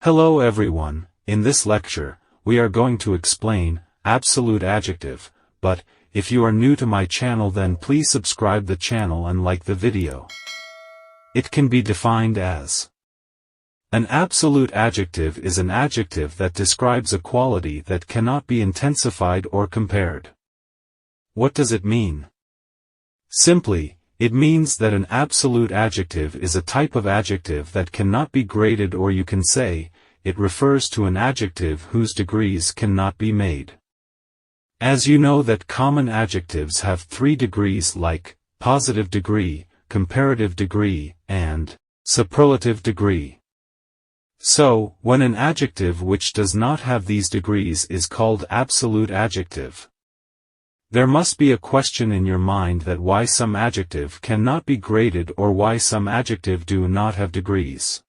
Hello everyone, in this lecture, we are going to explain absolute adjective, but, if you are new to my channel then please subscribe the channel and like the video. It can be defined as: an absolute adjective is an adjective that describes a quality that cannot be intensified or compared. What does it mean? Simply, it means that an absolute adjective is a type of adjective that cannot be graded, or you can say, it refers to an adjective whose degrees cannot be made. As you know that common adjectives have 3 degrees like positive degree, comparative degree, and superlative degree. So, when an adjective which does not have these degrees is called absolute adjective, there must be a question in your mind that why some adjective cannot be graded or why some adjective do not have degrees.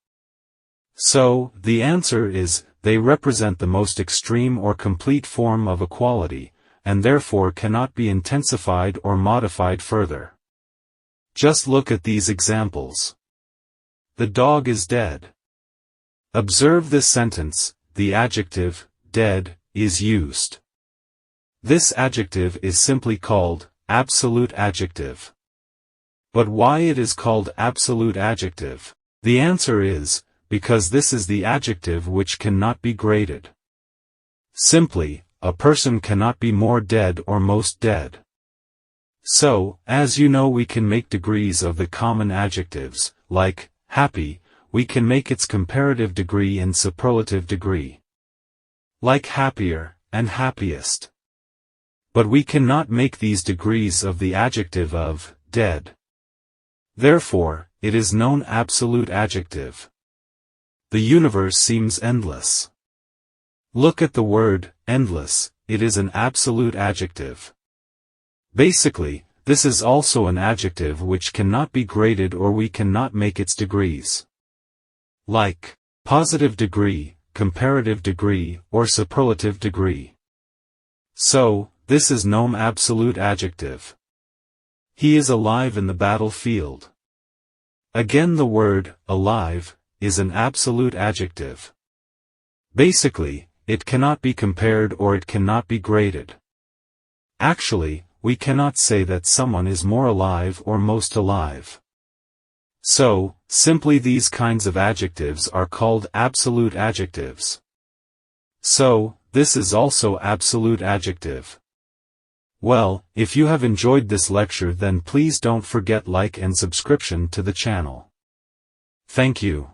So, the answer is, they represent the most extreme or complete form of a quality, and therefore cannot be intensified or modified further. Just look at these examples. The dog is dead. Observe this sentence, the adjective, dead, is used. This adjective is simply called absolute adjective. But why it is called absolute adjective? The answer is, because this is the adjective which cannot be graded. Simply, a person cannot be more dead or most dead. So, as you know, we can make degrees of the common adjectives, like happy, we can make its comparative degree and superlative degree. Like happier, and happiest. But we cannot make these degrees of the adjective of dead. Therefore, it is known absolute adjective. The universe seems endless. Look at the word endless, it is an absolute adjective. Basically, this is also an adjective which cannot be graded or we cannot make its degrees. Like positive degree, comparative degree, or superlative degree. So, this is known absolute adjective. He is alive in the battlefield. Again, the word alive is an absolute adjective. Basically, it cannot be compared or it cannot be graded. Actually, we cannot say that someone is more alive or most alive. So, simply these kinds of adjectives are called absolute adjectives. So, this is also absolute adjective. Well, if you have enjoyed this lecture then please don't forget like and subscription to the channel. Thank you.